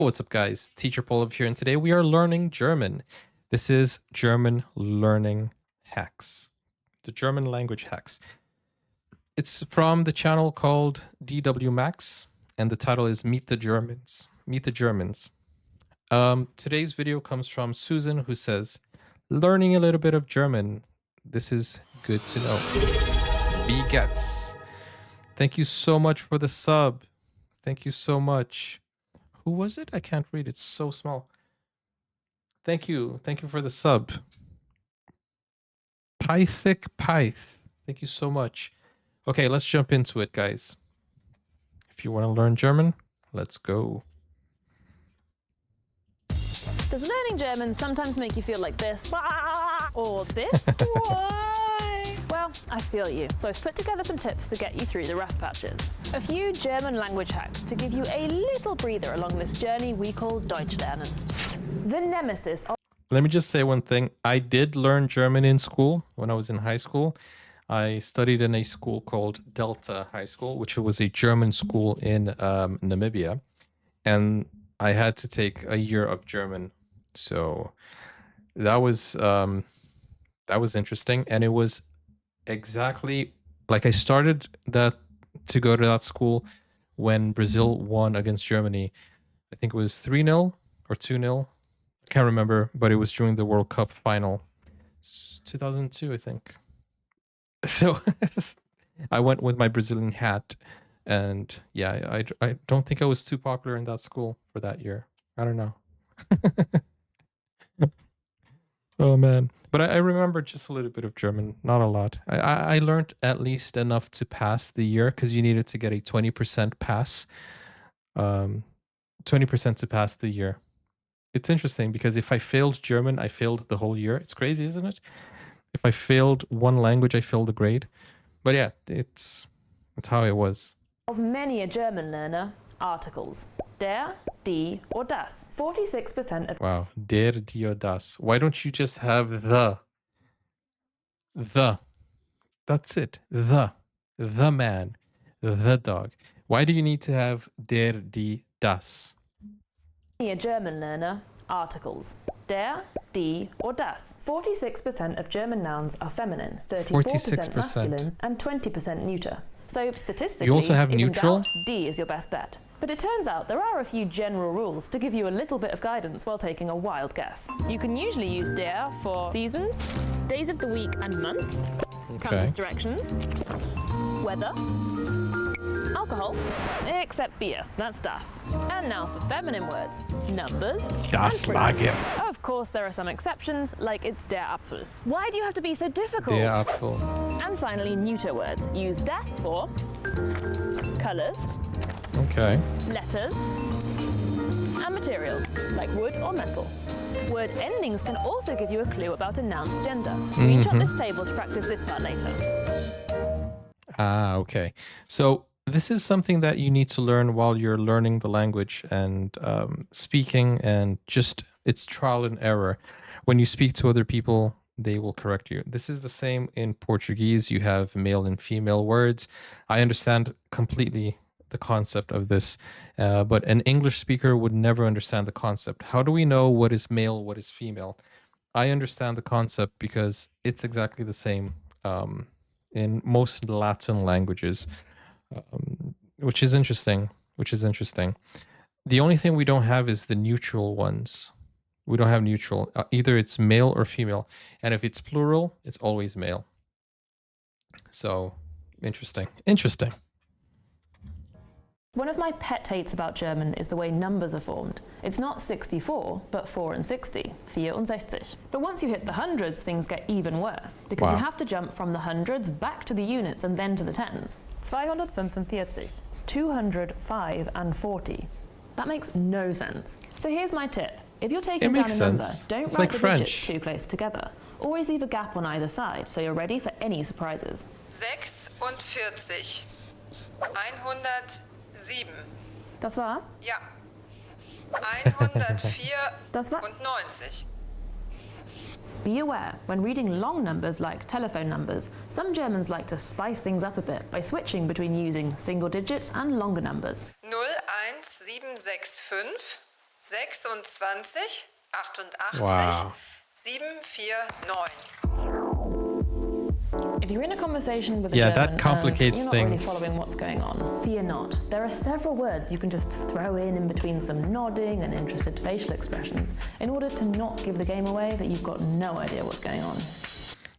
What's up, guys? Teacher Polov here, and today we are learning German. This is German Learning Hacks, the German language hacks. It's from the channel called DW Max, and the title is Meet the Germans. Meet the Germans. Today's video comes from Susan, who says, learning a little bit of German. This is good to know. Wie geht's? Thank you so much for the sub. Thank you so much. Who was it? I can't read. It's so small. Thank you. Thank you for the sub. Pythic Pyth. Thank you so much. Okay, let's jump into it, guys. If you want to learn German, let's go. Does learning German sometimes make you feel like this? Or this? Why? Well, I feel you. So I've put together some tips to get you through the rough patches. A few German language hacks to give you a little breather along this journey we call Deutsch lernen. The nemesis of... Let me just say one thing. I did learn German in school when I was in high school. I studied in a school called Delta High School, which was a German school in Namibia. And I had to take a year of German. So that was interesting. And it was exactly like I started that to go to that school when Brazil won against Germany. I think it was 3-0 or 2-0. I can't remember, but it was during the World Cup final. 2002, I think. So I went with my Brazilian hat. And yeah, I don't think I was too popular in that school for that year. I don't know. Oh, man. But I remember just a little bit of German, not a lot. I learned at least enough to pass the year because you needed to get a 20% pass. 20% to pass the year. It's interesting because if I failed German, I failed the whole year. It's crazy, isn't it? If I failed one language, I failed the grade. But yeah, it's how it was. Of many a German learner, articles. Der, die, or das. 46% of... Wow, der, die, or das. Why don't you just have the? The. That's it. The man, the dog. Why do you need to have der, die, das? Many a German learner, articles. Der, die, or das. 46% of German nouns are feminine, 34% masculine, and 20% neuter. So statistically, you also have if in neutral. doubt, D is your best bet. But it turns out there are a few general rules to give you a little bit of guidance while taking a wild guess. You can usually use der for seasons, days of the week and months, compass directions, weather, alcohol, except beer, that's das. And now for feminine words, numbers, Das Lager. Of course there are some exceptions, like it's der Apfel. Why do you have to be so difficult? Der Apfel. And finally, neuter words. Use das for colours, okay, letters, and materials, like wood or metal. Word endings can also give you a clue about a noun's gender. Screenshot this table to practice this part later. Ah, okay. So this is something that you need to learn while you're learning the language and speaking, and just it's trial and error. When you speak to other people, they will correct you. This is the same in Portuguese. You have male and female words. I understand completely the concept of this, but an English speaker would never understand the concept. How do we know what is male, what is female? I understand the concept because it's exactly the same in most Latin languages. Which is interesting. The only thing we don't have is the neutral ones. We don't have neutral. Either it's male or female. And if it's plural, it's always male. So, interesting. One of my pet hates about German is the way numbers are formed. It's not 64, but 4 and 60, 64. But once you hit the hundreds, things get even worse, because you have to jump from the hundreds back to the units and then to the tens. 245, 205 and 40. That makes no sense. So here's my tip. If you're taking down a number, don't write the digits too close together. Always leave a gap on either side, so you're ready for any surprises. 46, 107. Das war's? Ja. 194 Das war... und 90. Be aware, when reading long numbers like telephone numbers, some Germans like to spice things up a bit by switching between using single digits and longer numbers. 01765 26, 88, Wow. 749. If you're in a conversation with a Yeah, German that complicates and you're not really things. following what's going on, fear not. There are several words you can just throw in between some nodding and interested facial expressions in order to not give the game away that you've got no idea what's going on.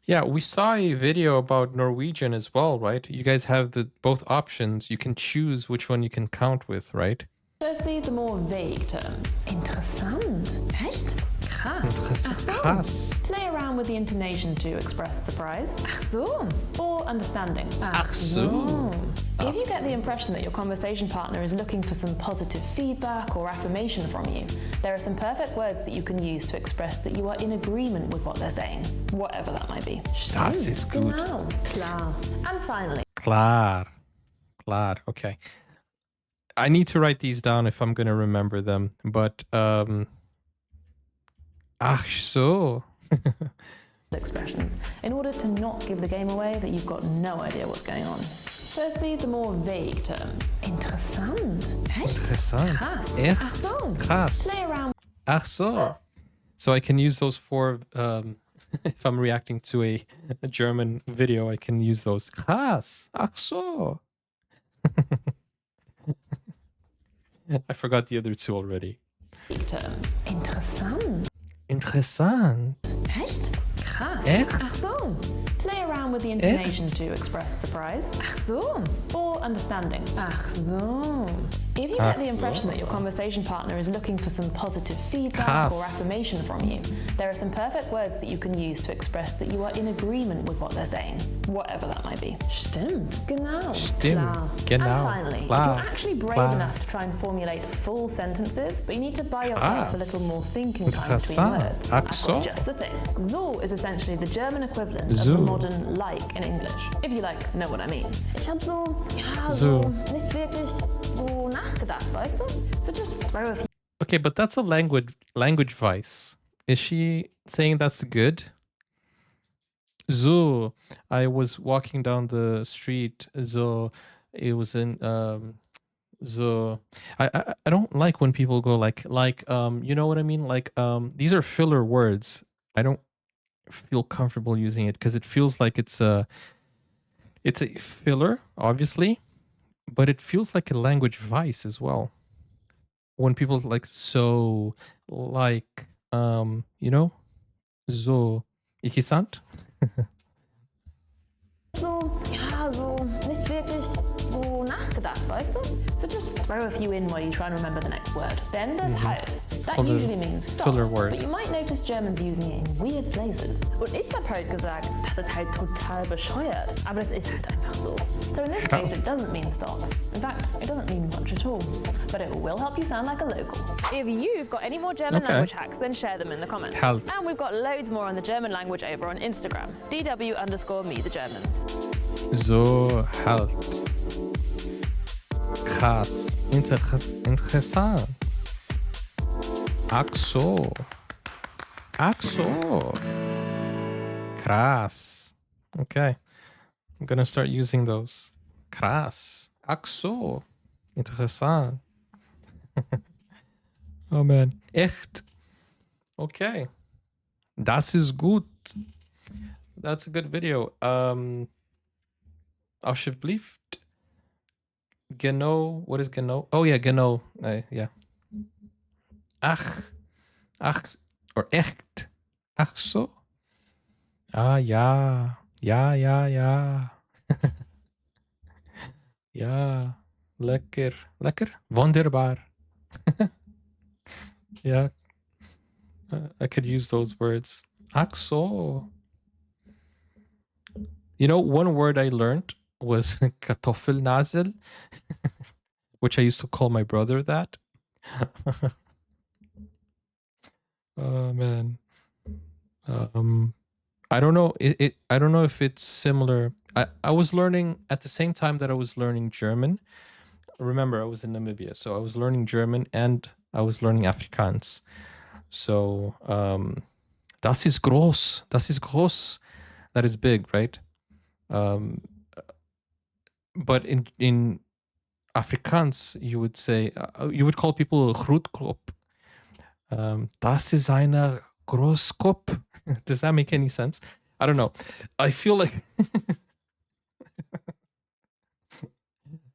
Yeah, we saw a video about Norwegian as well, right? You guys have the both options. You can choose which one you can count with, right? Firstly, the more vague terms. Interessant. Echt? Krass. Interessant. Ach so. Krass. Play around with the intonation to express surprise. Ach so. Or understanding. Ach so. If you get the impression that your conversation partner is looking for some positive feedback or affirmation from you, there are some perfect words that you can use to express that you are in agreement with what they're saying, whatever that might be. Das ist gut. Genau. Klar. And finally, Klar. Klar. Okay. I need to write these down if I'm going to remember them. But, ach so. expressions in order to not give the game away that you've got no idea what's going on. Firstly, the more vague terms. Interessant. Echt? Interessant. Krass. Echt? Ach so. Krass. Play around Ach so. So I can use those for, if I'm reacting to a German video, I can use those. Krass. Ach so. I forgot the other two already. vague terms. Interessant. Interessant. Echt? Krass. Echt? Ach so. Play around with the intonation to express surprise. Ach so. Or understanding. Ach so. If you get the Ach impression so. that your conversation partner is looking for some positive feedback Krass. or affirmation from you, there are some perfect words that you can use to express that you are in agreement with what they're saying, whatever that might be. Stimmt. Genau. Stimmt. Klar. Genau. And finally, Klar. if you're actually brave Klar. enough to try and formulate full sentences, but you need to buy yourself a Krass. little more thinking time between Interessant. words. Ach That's so. just the thing. So is essentially the German equivalent of So. the modern like in English, if you know what I mean. Ich hab So. nicht wirklich so nachgedacht, weißt du? So just throw a few Okay, but that's a language vice. Is she saying that's good? So I was walking down the street. So it was in so I don't like when people go like you know what I mean? Like these are filler words. I don't feel comfortable using it because it feels like it's a filler, obviously, but it feels like a language vice as well. When people like so like you know, so ikisant. nicht wirklich so nachgedacht, weißt du? So just throw a few in while you try and remember the next word. Then there's halt. That called a usually means stop. filler word. But you might notice Germans using it in weird places. Und ich hab halt gesagt, das ist halt total bescheuert. Aber es ist halt einfach so. So in this case, it doesn't mean stop. In fact, it doesn't mean much at all. But it will help you sound like a local. If you've got any more German Okay. language hacks, then share them in the comments. Halt. And we've got loads more on the German language over on Instagram. DW_me the Germans. So halt. Krass. Interessant. Ach so. Ach so. Krass. Okay. I'm gonna start using those. Krass. Ach so. Interessant. Oh man. Echt. Okay. Das ist gut. That's a good video. Alsjeblieft. Genau. What is genau? Oh yeah, genau. Yeah. Ach. Ach. Or echt. Ach so. Ah ja. Ja, ja, ja. Ja. Lekker. Lekker? Wunderbar. Yeah. I could use those words. Ach so. You know, one word I learned was Kartoffelnasel, which I used to call my brother that. Oh man. I don't know. I don't know if it's similar. I was learning at the same time that I was learning German. Remember, I was in Namibia, so I was learning German and I was learning Afrikaans. So das ist groß. Das ist groß. That is big, right? But in Afrikaans, you would say you would call people grootkrop, Das ist eine Großkopf. Does that make any sense? I don't know. I feel like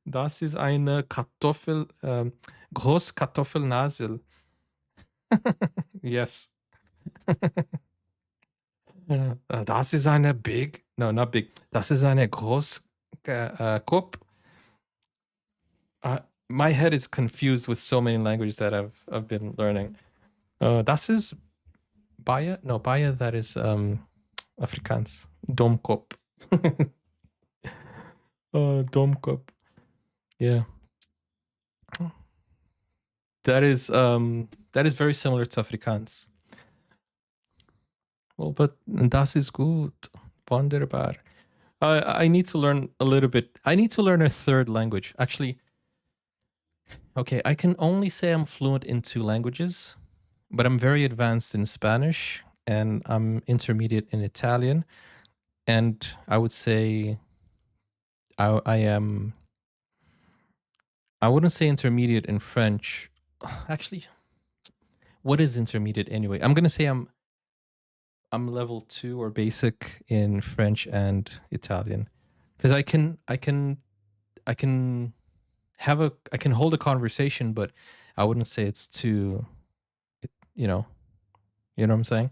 das ist eine Kartoffel, Großkartoffelnasel. Yes. Das ist eine big, no, not big. Das ist eine Großkopf. My head is confused with so many languages that I've been learning. Das ist Baia? No, Baia, that is Afrikaans. Domkop. Domkop. Yeah. That is very similar to Afrikaans. Well, but das ist gut. Wunderbar. I need to learn a little bit. I need to learn a third language. Actually, okay, I can only say I'm fluent in 2 languages, but I'm very advanced in Spanish and I'm intermediate in Italian. And I would say I wouldn't say intermediate in French. Actually, what is intermediate anyway? I'm gonna say I'm level 2 or basic in French and Italian, because I can hold a conversation, but I wouldn't say it's too, you know what I'm saying.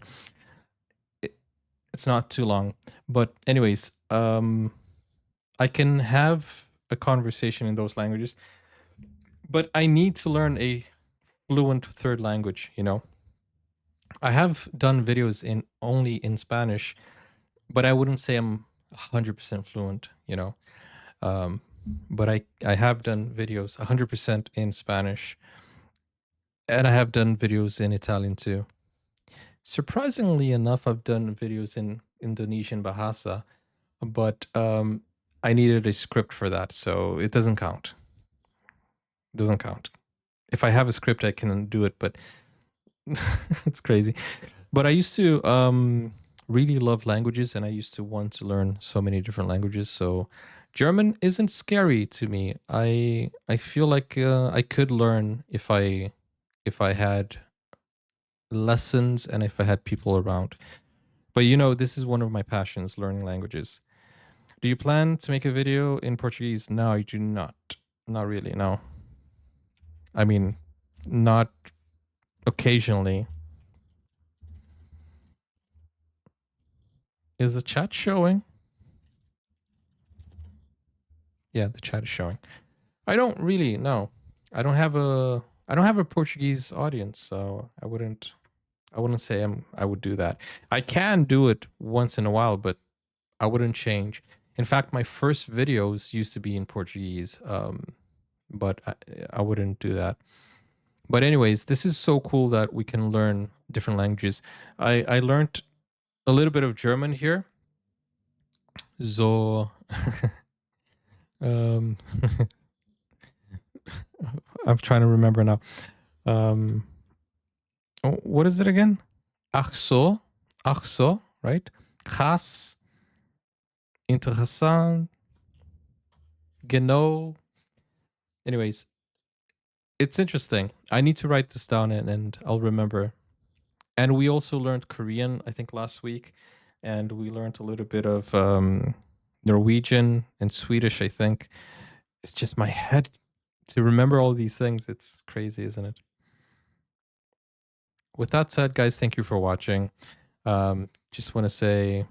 It's not too long, but anyways, I can have a conversation in those languages, but I need to learn a fluent third language. I have done videos only in Spanish, but I wouldn't say I'm 100% fluent, but I have done videos 100% in Spanish, and I have done videos in Italian too. Surprisingly enough, I've done videos in Indonesian Bahasa, but I needed a script for that, so it doesn't count. It doesn't count. If I have a script, I can do it, but it's crazy. But I used to really love languages, and I used to want to learn so many different languages. So German isn't scary to me. I feel like I could learn if I had lessons and if I had people around. But this is one of my passions, learning languages. Do you plan to make a video in Portuguese? No, I do not. Not really, no. I mean, not occasionally. Is the chat showing? Yeah, the chat is showing. I don't really know. I don't have a Portuguese audience, so I wouldn't say I would do that. I can do it once in a while, but I wouldn't change. In fact, my first videos used to be in Portuguese, but I wouldn't do that. But anyways, this is so cool that we can learn different languages. I learned a little bit of German here. So I'm trying to remember now. What is it again? Ach so, right? Krass, interessant, genau. Anyways, it's interesting. I need to write this down and I'll remember. And we also learned Korean, I think, last week. And we learned a little bit of Norwegian and Swedish, I think. It's just my head to remember all these things. It's crazy, isn't it? With that said, guys, thank you for watching. Just want to say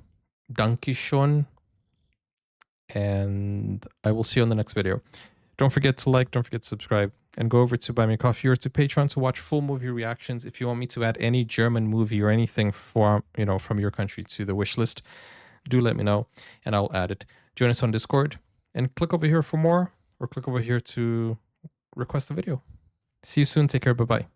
Dankeschön. And I will see you on the next video. Don't forget to like, don't forget to subscribe, and go over to Buy Me a Coffee or to Patreon to watch full movie reactions. If you want me to add any German movie or anything from your country to the wish list, do let me know and I'll add it. Join us on Discord and click over here for more, or click over here to request a video. See you soon. Take care. Bye-bye.